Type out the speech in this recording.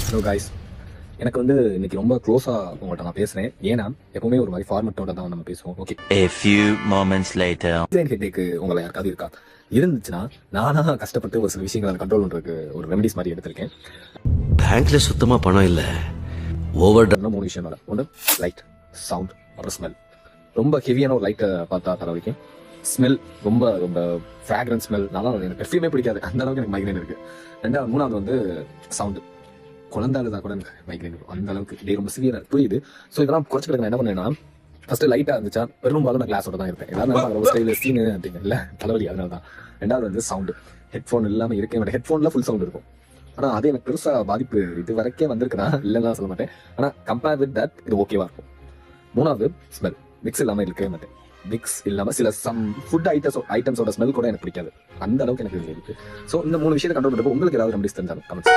Hello guys, எனக்கு வந்து இன்னைக்கு ரொம்ப க்ளோஸாக உங்கள்கிட்ட நான் பேசுகிறேன். ஏன்னா எப்பவுமே ஒரு மாதிரி ஃபார்மெட்டோட தான் நம்ம பேசுவோம். Okay, A few moments later. Migraine ஹெட்டேக்கு உங்களை யாருக்காவது இருக்கா? இருந்துச்சுன்னா நானாக கஷ்டப்பட்டு ஒரு சில விஷயங்களை அதை கண்ட்ரோல் பண்ணுறதுக்கு ஒரு ரெமடிஸ் மாதிரி எடுத்திருக்கேன். பேங்க்ல சுத்தமா பணம் இல்ல. ஓவர் 3 விஷயம் தான். ஒன்று லைட், சவுண்ட், அப்புறம் ஸ்மெல். ரொம்ப ஹெவியான ஒரு லைட்டை பார்த்தா தர வரைக்கும் ஸ்மெல் ரொம்ப ரொம்ப ஃப்ராக்ரன்ஸ் ஸ்மெல் நல்லா எனக்கு பெர்ஃப்யூமே பிடிக்காது. அந்த அளவுக்கு எனக்கு மைக்ரைன் இருக்குது. மூணாவது வந்து சவுண்டு. குழந்தை அழுதா கூட எனக்கு மைக்ரைன் இருக்கும். அந்த அளவுக்கு டே ரொம்ப சிவியராக புரியுது. ஸோ இதெல்லாம் குறைச்சிக்கிட்டு நான் என்ன பண்ணேன்னா, ஃபஸ்ட்டு லைட்டாக இருந்துச்சா பெரும்பாலும் நான் கிளாஸோட தான் இருப்பேன். எல்லாரும் ரொம்ப ஸ்டைல் சீனு அப்படிங்க இல்லை தலைவலி. அதனால தான். ரெண்டாவது வந்து சவுண்டு. ஹெட்ஃபோன் இல்லாமல் இருக்கே மாட்டேன். ஹெட்ஃபோனில் ஃபுல் சவுண்ட் இருக்கும். ஆனால் அது எனக்கு பெருசாக பாதிப்பு இது வரைக்கும் வந்திருக்குன்னா இல்லைன்னா சொல்ல மாட்டேன். ஆனால் கம்பேர் வித் தட் இது ஓகேவா இருக்கும். மூணாவது ஸ்மெல். மிக்ஸ் இல்லாமல் இருக்கவே மாட்டேன். மிக்ஸ் இல்லாமல் சில ஃபுட் ஐட்டம்ஸோட ஸ்மெல் கூட எனக்கு பிடிக்காது. அந்த அளவுக்கு எனக்கு இருக்கு. ஸோ இந்த 3 விஷயத்தை கண்ட்ரோல் பண்ணுறப்போ உங்களுக்கு ஏதாவது ரெமடிஸ் தெரிஞ்சாலும் கமெண்ட்ஸ்.